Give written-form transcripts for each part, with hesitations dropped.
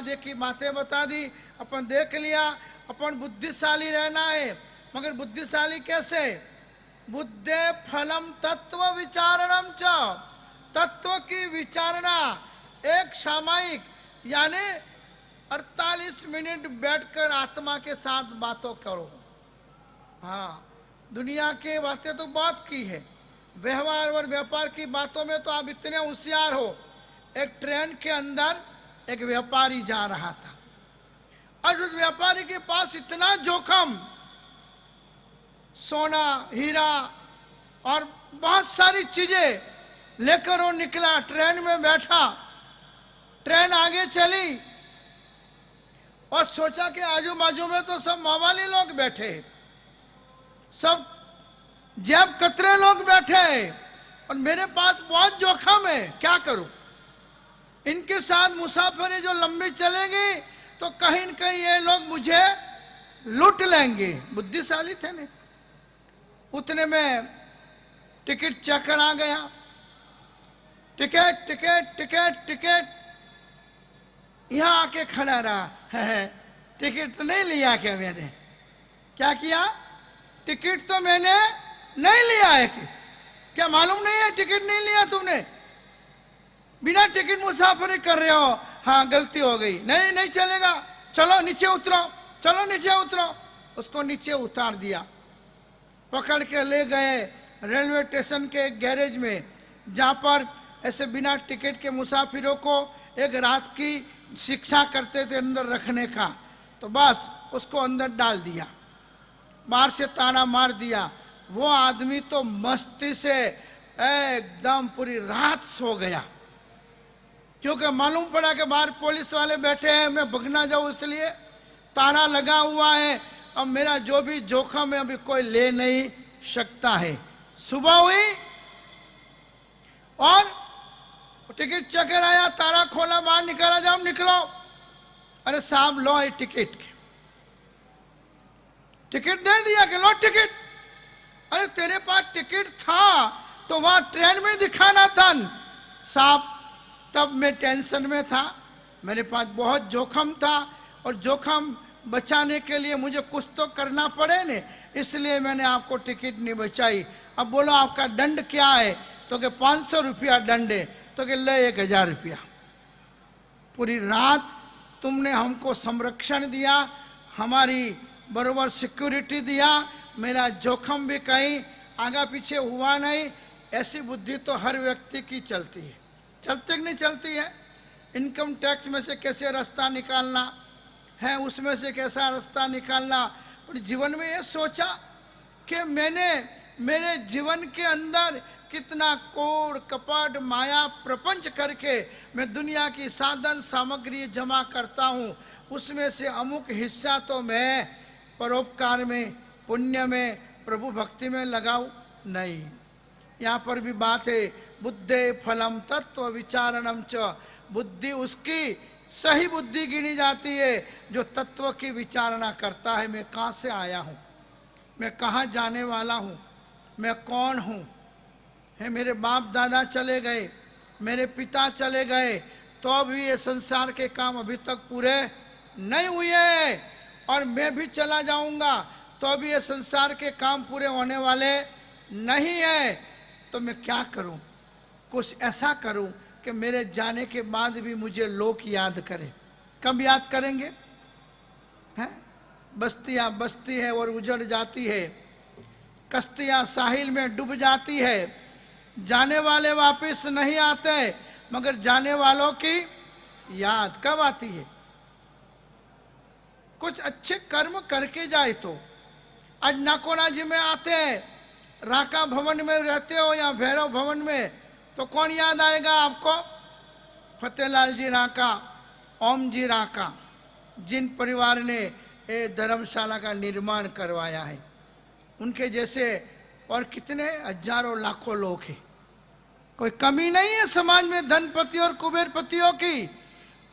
देखी, बातें बता दी, अपन देख लिया, अपन बुद्धिशाली रहना है। मगर बुद्धिशाली कैसे? बुद्धे फलम तत्व विचारणम च, तत्व की विचारणा एक सामयिक यानी 48 मिनट बैठकर आत्मा के साथ बातों करो। हाँ, दुनिया की बातें तो बात की है, व्यवहार और व्यापार की बातों में तो आप इतने होशियार हो। एक ट्रेन के अंदर एक व्यापारी जा रहा था और उस व्यापारी के पास इतना जोखिम, सोना, हीरा और बहुत सारी चीजें लेकर वो निकला, ट्रेन में बैठा, ट्रेन आगे चली और सोचा कि आजू बाजू में तो सब मावाली लोग बैठे, सब जेब कतरे लोग बैठे और मेरे पास बहुत जोखिम है, क्या करूं? इनके साथ मुसाफिरी जो लंबी चलेगी तो कहीं न कहीं ये लोग मुझे लूट लेंगे। बुद्धिशाली थे ने। उतने में टिकट चेकर आ गया, टिकट टिकट टिकट टिकट, यहां आके खड़ा रहा है। टिकट तो नहीं लिया क्या मैंने? क्या किया? टिकट तो मैंने नहीं लिया है। क्या मालूम नहीं है टिकट नहीं लिया तुमने? बिना टिकट मुसाफिरी कर रहे हो। हाँ, गलती हो गई, नहीं नहीं चलेगा, चलो नीचे उतरो, चलो नीचे उतरो। उसको नीचे उतार दिया, पकड़ के ले गए रेलवे स्टेशन के गैरेज में, जहां पर ऐसे बिना टिकट के मुसाफिरों को एक रात की शिक्षा करते थे अंदर रखने का। तो बस उसको अंदर डाल दिया, बाहर से ताला मार दिया। वो आदमी तो मस्ती से एकदम पूरी रात सो गया, क्योंकि मालूम पड़ा कि बाहर पुलिस वाले बैठे हैं, मैं भाग ना जाऊं इसलिए ताला लगा हुआ है। अब मेरा जो भी जोखिम है अभी कोई ले नहीं सकता है। सुबह हुई और टिकट चेकर आया, ताला खोला, बाहर निकाला, जाओ निकलो। अरे साहब लो है टिकट, टिकट दे दिया कि लो टिकट। अरे तेरे पास टिकट था तो वहां ट्रेन में दिखाना था साहब। तब मैं टेंशन में था, मेरे पास बहुत जोखिम था और जोखिम बचाने के लिए मुझे कुछ तो करना पड़े ने, इसलिए मैंने आपको टिकट नहीं बचाई। अब बोलो आपका दंड क्या है? तो कि 500 रुपया दंड है। तो कि ले 1000 रुपया। पूरी रात तुमने हमको संरक्षण दिया, हमारी बराबर सिक्योरिटी दिया, मेरा जोखिम भी कहीं आगा पीछे हुआ नहीं। ऐसी बुद्धि तो हर व्यक्ति की चलती है, चलती कि नहीं चलती है? इनकम टैक्स में से कैसे रास्ता निकालना है, उसमें से कैसा रास्ता निकालना। पर जीवन में ये सोचा कि मैंने मेरे जीवन के अंदर कितना कोड़ कपट माया प्रपंच करके मैं दुनिया की साधन सामग्री जमा करता हूँ, उसमें से अमुक हिस्सा तो मैं परोपकार में, पुण्य में, प्रभु भक्ति में लगाऊं नहीं। यहाँ पर भी बात है, बुद्धे फलम तत्व विचारणम च। बुद्धि उसकी सही बुद्धि गिनी जाती है जो तत्व की विचारणा करता है। मैं कहाँ से आया हूँ, मैं कहाँ जाने वाला हूँ, मैं कौन हूँ। है मेरे बाप दादा चले गए, मेरे पिता चले गए, तो भी ये संसार के काम अभी तक पूरे नहीं हुए, और मैं भी चला जाऊंगा तो भी ये संसार के काम पूरे होने वाले नहीं है। तो मैं क्या करूं? कुछ ऐसा करूं कि मेरे जाने के बाद भी मुझे लोग याद करें। कब याद करेंगे? हैं? बस्तियां बस्ती है और उजड़ जाती है, कश्तियां साहिल में डूब जाती है, जाने वाले वापस नहीं आते, मगर जाने वालों की याद कब आती है? कुछ अच्छे कर्म करके जाए तो। आज नाकोना जी में आते हैं, राका भवन में रहते हो या भैरव भवन में, तो कौन याद आएगा आपको? फतेहलाल जी राका, ओम जी राका, जिन परिवार ने ये धर्मशाला का निर्माण करवाया है। उनके जैसे और कितने हजारों लाखों लोग हैं। कोई कमी नहीं है समाज में धनपति और कुबेरपतियों की,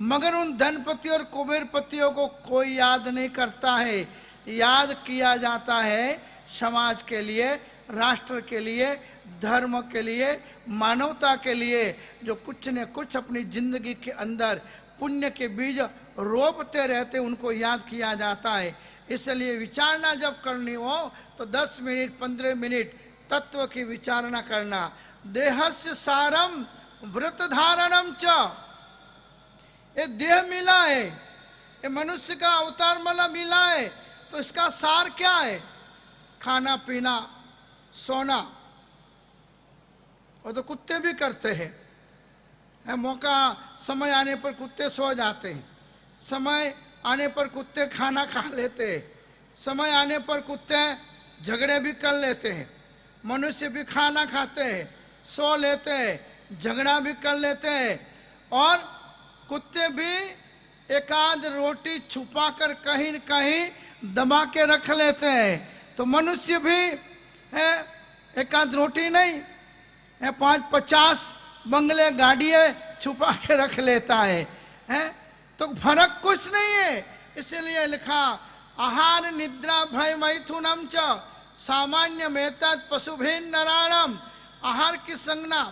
मगर उन धनपति और कुबेरपतियों को कोई याद नहीं करता है। याद किया जाता है समाज के लिए, राष्ट्र के लिए, धर्म के लिए, मानवता के लिए, जो कुछ न कुछ अपनी जिंदगी के अंदर पुण्य के बीज रोपते रहते, उनको याद किया जाता है। इसलिए विचारणा जब करनी हो तो 10 मिनट 15 मिनट तत्व की विचारणा करना। देहस्य सारम व्रत धारणम च, ये देह मिला है, ये मनुष्य का अवतार मला मिला है, तो इसका सार क्या है? खाना पीना सोना। वो तो कुत्ते भी करते हैं, मौका समय आने पर कुत्ते सो जाते हैं, समय आने पर कुत्ते खाना खा लेते हैं, समय आने पर कुत्ते झगड़े भी कर लेते हैं। मनुष्य भी खाना खाते हैं, सो लेते हैं, झगड़ा भी कर लेते हैं, और कुत्ते भी एक आध रोटी छुपा कर कहीं कहीं दबा के रख लेते हैं। तो मनुष्य भी है एक आध रोटी नहीं है, 5-50 बंगले गाड़ियाँ छुपा के रख लेता है। तो फर्क कुछ नहीं है। इसलिए लिखा आहार निद्रा भय मैथुनम च सामान्य मेहतत पशुभेन नराणम। आहार की संज्ञा,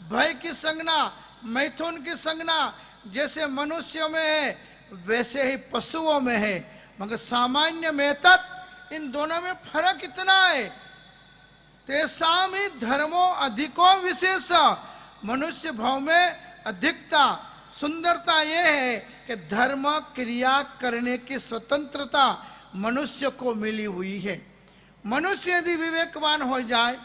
भय की संज्ञा, मैथुन की संज्ञा जैसे मनुष्यों में है वैसे ही पशुओं में है, मगर सामान्य मेहतत इन दोनों में फर्क इतना है। तेसाम ही धर्मो अधिको विशेष। मनुष्य भाव में अधिकता सुंदरता यह है कि धर्म क्रिया करने की स्वतंत्रता मनुष्य को मिली हुई है। मनुष्य यदि विवेकवान हो जाए,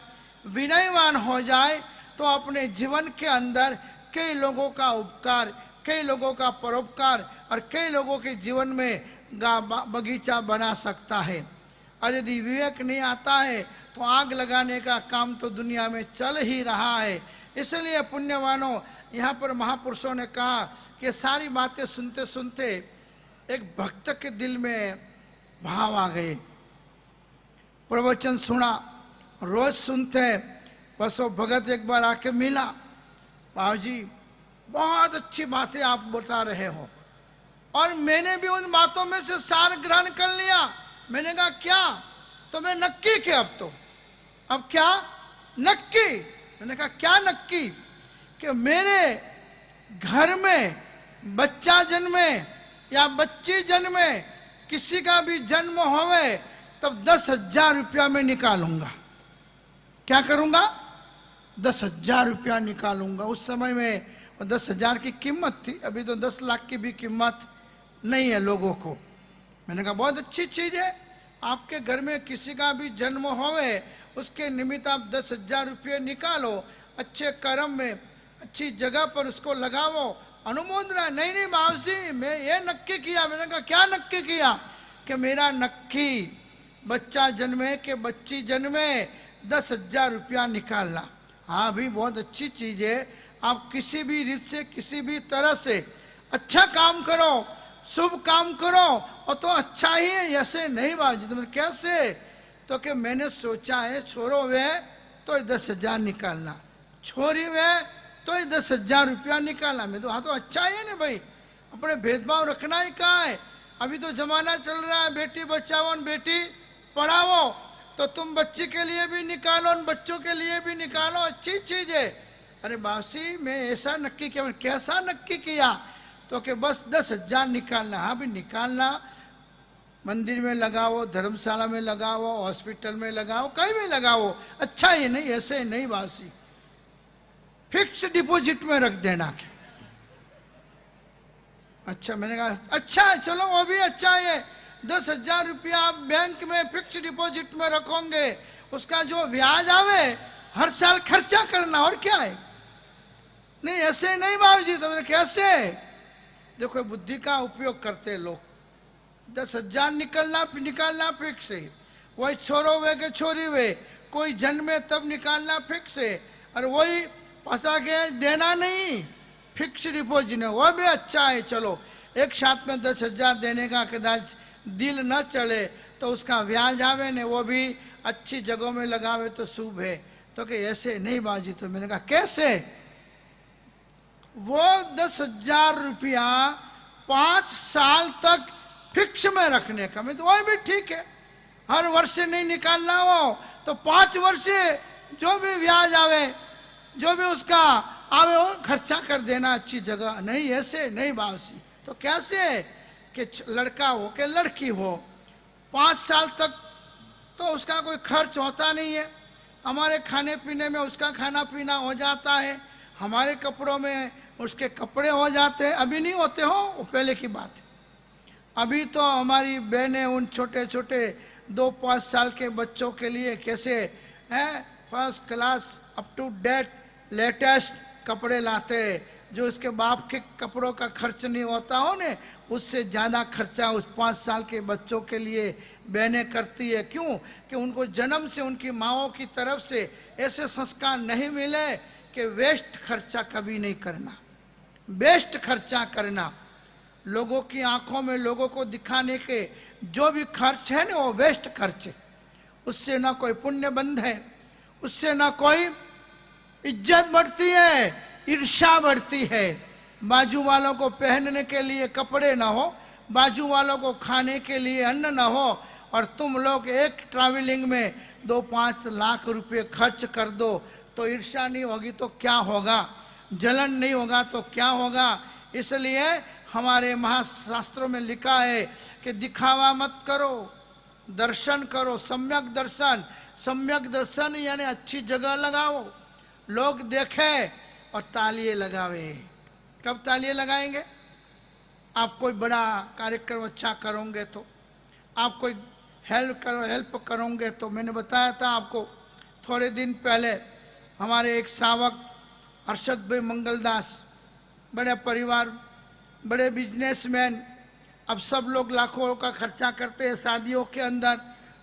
विनयवान हो जाए, तो अपने जीवन के अंदर कई लोगों का उपकार, कई लोगों का परोपकार और कई लोगों के जीवन में बगीचा बना सकता है। और यदि विवेक नहीं आता है तो आग लगाने का काम तो दुनिया में चल ही रहा है। इसलिए पुण्यवानों, यहाँ पर महापुरुषों ने कहा कि सारी बातें सुनते सुनते एक भक्त के दिल में भाव आ गए। प्रवचन सुना, रोज सुनते, बस वो भगत एक बार आके मिला, बाबू जी बहुत अच्छी बातें आप बता रहे हो, और मैंने भी उन बातों में से सार ग्रहण कर लिया। मैंने कहा क्या? तो मैं नक्की के अब क्या नक्की? मैंने कहा क्या नक्की? कि मेरे घर में बच्चा जन्मे या बच्ची जन्मे, किसी का भी जन्म होवे, तब 10,000 रुपया मैं निकालूंगा। क्या करूंगा? 10,000 रुपया निकालूंगा। उस समय में 10,000 की कीमत थी, अभी तो 10 लाख की भी कीमत नहीं है लोगों को। मैंने कहा बहुत अच्छी चीज है, आपके घर में किसी का भी जन्म होवे उसके निमित्त आप 10,000 रुपये निकालो, अच्छे कर्म में अच्छी जगह पर उसको लगाओ, अनुमोदना। नहीं बाबूजी मैं ये नक्की किया। मैंने कहा क्या नक्की किया? कि मेरा नक्की बच्चा जन्मे के बच्ची जन्मे 10,000 रुपया निकालना। हाँ भी बहुत अच्छी चीज है, आप किसी भी रीत से किसी भी तरह से अच्छा काम करो, शुभ काम करो, और तो अच्छा ही है। ऐसे नहीं बाबूजी। तो कैसे? तो कि मैंने सोचा है छोरो वे तो 10,000 निकालना, छोरी वे तो 10,000 रुपया निकालना। मैं तो हाँ तो अच्छा ही है ना भाई, अपने भेदभाव रखना ही कहाँ है। अभी तो जमाना चल रहा है बेटी बचाओ बेटी पढ़ाओ, तो तुम बच्ची के लिए भी निकालो, बच्चों के लिए भी निकालो, अच्छी चीज है। अरे बासी मैं ऐसा नक्की किया। कैसा नक्की किया? तो कि बस 10,000 निकालना। हाँ भी निकालना, मंदिर में लगाओ, धर्मशाला में लगाओ, हॉस्पिटल में लगाओ, कहीं भी लगाओ, अच्छा ही नहीं, ऐसे नहीं बासी। फिक्स डिपॉजिट में रख देना। अच्छा मैंने कहा अच्छा है, चलो वो भी अच्छा है। 10,000 रुपया आप बैंक में फिक्स डिपॉजिट में रखोगे, उसका जो ब्याज आवे हर साल खर्चा करना, और क्या है। नहीं ऐसे नहीं बाबूजी। तो मैंने कैसे? देखो बुद्धि का उपयोग करते लोग। 10,000 निकालना फिक्स है, वही छोरो वे के छोरी वे, कोई जन्मे तब निकालना फिक्स है, और वही फंसा के देना नहीं, फिक्स डिपॉजिट है, वो भी अच्छा है। चलो एक साथ में 10,000 देने का कदाच दिल न चले तो उसका ब्याज आवे ने, वो भी अच्छी जगहों में लगावे तो शुभ है। तो कि ऐसे नहीं बाजी। तो मैंने कहा कैसे? वो 10,000 रुपया 5 साल तक फिक्स में रखने का। मैं तो वही भी ठीक है, हर वर्ष नहीं निकालना हो तो 5 वर्ष जो भी ब्याज आवे, जो भी उसका आवे वो खर्चा कर देना अच्छी जगह। नहीं ऐसे नहीं बाबूजी। तो कैसे? कि लड़का हो कि लड़की हो, 5 साल तक तो उसका कोई खर्च होता नहीं है। हमारे खाने पीने में उसका खाना पीना हो जाता है, हमारे कपड़ों में उसके कपड़े हो जाते हैं। अभी नहीं होते हो, वो पहले की बात है। अभी तो हमारी बहनें उन छोटे छोटे 2-5 साल के बच्चों के लिए कैसे हैं, first class up to date latest कपड़े लाते हैं, जो उसके बाप के कपड़ों का खर्च नहीं होता हो ने, उससे ज़्यादा खर्चा उस 5 साल के बच्चों के लिए बहनें करती है। क्यों? कि उनको जन्म से उनकी माओं की तरफ से ऐसे संस्कार नहीं मिले कि वेस्ट खर्चा कभी नहीं करना। बेस्ट खर्चा करना, लोगों की आंखों में लोगों को दिखाने के जो भी खर्च है ना, वो वेस्ट खर्च है। उससे ना कोई पुण्य बंध है, उससे ना कोई इज्जत बढ़ती है, ईर्ष्या बढ़ती है। बाजू वालों को पहनने के लिए कपड़े ना हो, बाजू वालों को खाने के लिए अन्न ना हो, और तुम लोग एक ट्रैवलिंग में 2-5 लाख रुपए खर्च कर दो, तो ईर्ष्या नहीं होगी तो क्या होगा, जलन नहीं होगा तो क्या होगा। इसलिए हमारे महाशास्त्रों में लिखा है कि दिखावा मत करो, दर्शन करो, सम्यक दर्शन। सम्यक दर्शन यानी अच्छी जगह लगाओ, लोग देखे और तालियां लगावे। कब तालियां लगाएंगे? आप कोई बड़ा कार्यक्रम अच्छा करोगे तो, आप कोई हेल्प करोगे तो। मैंने बताया था आपको थोड़े दिन पहले, हमारे एक श्रावक अरशद भाई मंगलदास, बड़े परिवार, बड़े बिजनेसमैन, अब सब लोग लाखों का खर्चा करते हैं शादियों के अंदर,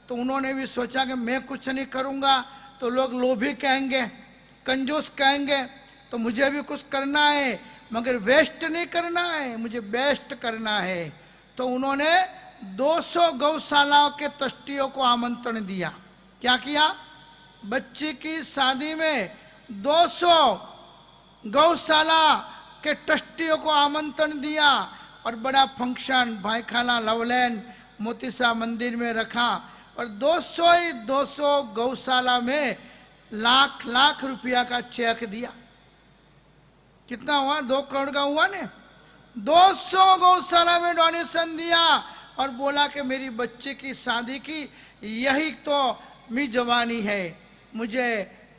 तो उन्होंने भी सोचा कि मैं कुछ नहीं करूँगा तो लोग लोभी कहेंगे, कंजूस कहेंगे, तो मुझे भी कुछ करना है, मगर वेस्ट नहीं करना है, मुझे बेस्ट करना है। तो उन्होंने 200 गौशालाओं के ट्रस्टियों को आमंत्रण दिया। क्या किया? बच्ची की शादी में 200 गौशाला के ट्रस्टियों को आमंत्रण दिया और बड़ा फंक्शन भाईखाना लवलैंड मोतीसा मंदिर में रखा, और 200 गौशाला में लाख रुपया का चेक दिया। कितना हुआ? 2 करोड़ का हुआ ने। 200 गौशाला में डोनेशन दिया और बोला कि मेरी बच्चे की शादी की यही तो मी जवानी है, मुझे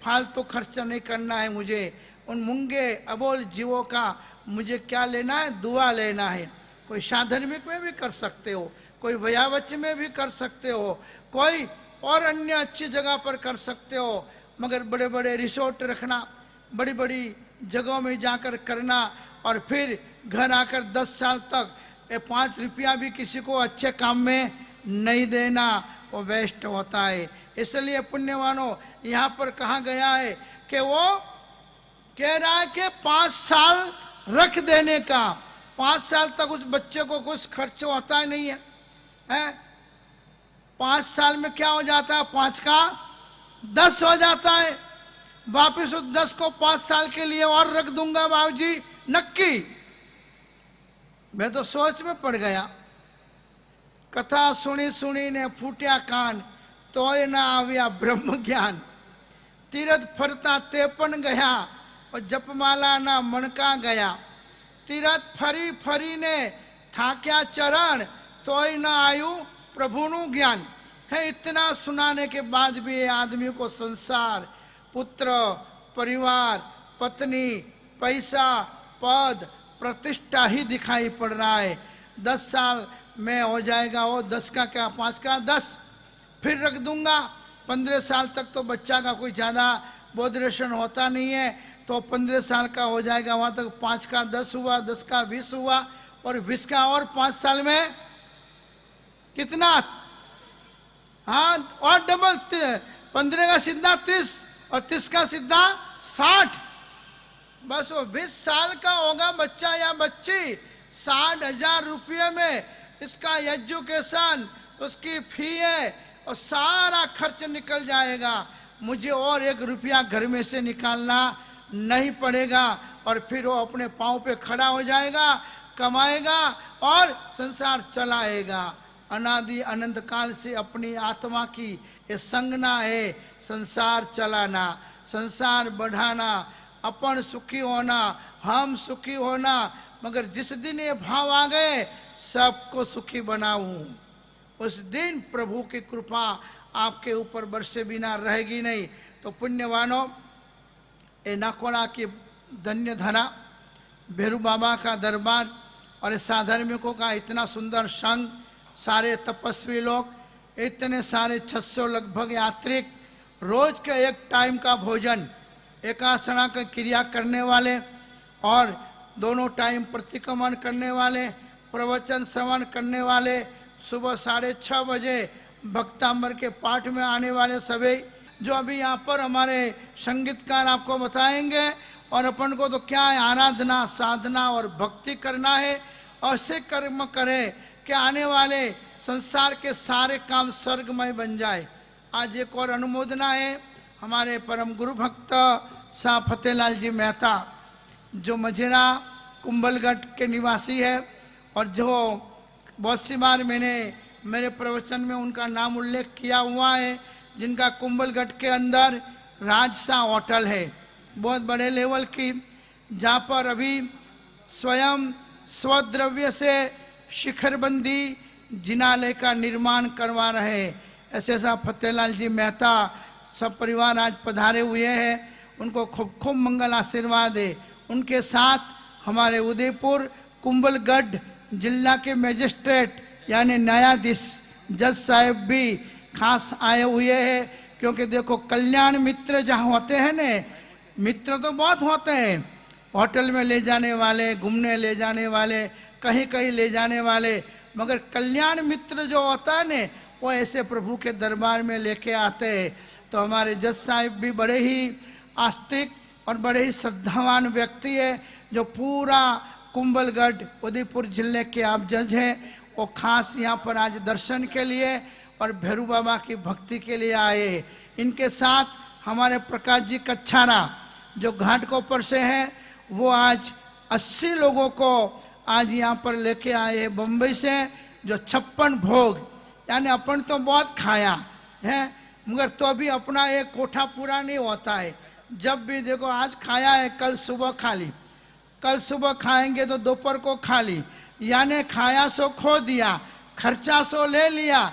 फालतू खर्चा नहीं करना है, मुझे उन मूंगे अबोल जीवों का मुझे क्या लेना है, दुआ लेना है। कोई साधर्मिक में भी कर सकते हो, कोई वयावच में भी कर सकते हो, कोई और अन्य अच्छी जगह पर कर सकते हो, मगर बड़े बड़े रिसोर्ट रखना, बड़ी बड़ी जगहों में जाकर करना और फिर घर आकर 10 साल तक 5 रुपया भी किसी को अच्छे काम में नहीं देना, वो वेस्ट होता है। इसलिए पुण्यवानों, यहाँ पर कहा गया है कि वो कह रहा है कि 5 साल रख देने का, 5 साल तक उस बच्चे को कुछ खर्च होता ही नहीं है। 5 साल में क्या हो जाता है? 5 का 10 हो जाता है। वापिस उस 10 को 5 साल के लिए और रख दूंगा बाबूजी, नक्की। मैं तो सोच में पड़ गया। कथा सुनी सुनी ने फूटिया कान, तोय ना आव्या ब्रह्म ज्ञान। तीरथ फरता तेपन गया और जपमाला ना मणका गया। तीरथ फरी फरी ने थाक्या चरण, तोय ना आयु प्रभुनु ज्ञान। है इतना सुनाने के बाद भी आदमी को संसार, पुत्र, परिवार, पत्नी, पैसा, पद, प्रतिष्ठा ही दिखाई पड़ रहा है। 10 साल में हो जाएगा वो, 10 का क्या 5 का 10, फिर रख दूंगा। 15 साल तक तो बच्चा का कोई ज़्यादा बोधरेशन होता नहीं है, तो 15 साल का हो जाएगा, वहाँ तक 5 का 10 हुआ, 10 का 20 हुआ, और 20 का और 5 साल में कितना? हाँ, और डबल, 15 का सीधा 30 और 30 का सीधा 60। बस वो 20 साल का होगा बच्चा या बच्ची, 60,000 रुपये में इसका एजुकेशन, उसकी फी है और सारा खर्च निकल जाएगा। मुझे और 1 रुपया घर में से निकालना नहीं पड़ेगा, और फिर वो अपने पाँव पे खड़ा हो जाएगा, कमाएगा और संसार चलाएगा। अनादि अनंत काल से अपनी आत्मा की ये संगना है, संसार चलाना, संसार बढ़ाना, अपन सुखी होना, हम सुखी होना, मगर जिस दिन ये भाव आ गए सबको सुखी बनाऊं, उस दिन प्रभु की कृपा आपके ऊपर बरसे बिना रहेगी नहीं। तो पुण्यवानों, ये नकोड़ा की धन्य धरा, भैरू बाबा का दरबार और साधर्मिकों का इतना सुंदर संग, सारे तपस्वी लोग, इतने सारे 600 लगभग यात्री, रोज के एक टाइम का भोजन, एकासना का क्रिया करने वाले और दोनों टाइम प्रतिक्रमण करने वाले, प्रवचन श्रवण करने वाले, सुबह 6:30 बजे भक्तांबर के पाठ में आने वाले सभी, जो अभी यहाँ पर हमारे संगीतकार आपको बताएंगे। और अपन को तो क्या है, आराधना साधना और भक्ति करना है। ऐसे कर्म करें कि आने वाले संसार के सारे काम स्वर्गमय बन जाए। आज एक और अनुमोदना है, हमारे परम गुरु भक्त शाह फतेहलाल जी मेहता, जो मझेरा कुंभलगढ़ के निवासी है और जो बहुत सी बार मैंने मेरे प्रवचन में उनका नाम उल्लेख किया हुआ है, जिनका कुंभलगढ़ के अंदर राजशाह होटल है, बहुत बड़े लेवल की, जहाँ पर अभी स्वयं स्वद्रव्य से शिखरबंदी जिनालय का निर्माण करवा रहे ऐसे साहब फतेहलाल जी मेहता सब परिवार आज पधारे हुए हैं। उनको खूब खूब मंगल आशीर्वाद है। उनके साथ हमारे उदयपुर कुंभलगढ़ जिला के मजिस्ट्रेट यानी न्यायाधीश जज साहब भी खास आए हुए हैं, क्योंकि देखो कल्याण मित्र जहाँ होते हैं ने, मित्र तो बहुत होते हैं, होटल में ले जाने वाले, घूमने ले जाने वाले, कहीं कहीं ले जाने वाले, मगर कल्याण मित्र जो होता है ने, वो ऐसे प्रभु के दरबार में लेके आते हैं। तो हमारे जज साहब भी बड़े ही आस्तिक और बड़े ही श्रद्धावान व्यक्ति है, जो पूरा कुंभलगढ़ उदयपुर जिले के आप जज हैं, वो खास यहाँ पर आज दर्शन के लिए और भैरू बाबा की भक्ति के लिए आए। इनके साथ हमारे प्रकाश जी कच्छारा जो घाटकोपर से हैं, वो आज 80 लोगों को आज यहाँ पर लेके आए हैं बम्बई से, जो 56 भोग, यानी अपन तो बहुत खाया है, मगर तो अभी अपना एक कोठा पूरा नहीं होता है। जब भी देखो आज खाया है, कल सुबह खा ली, कल सुबह खाएंगे तो दोपहर को खा ली, यानी खाया सो खो दिया, खर्चा सो ले लिया,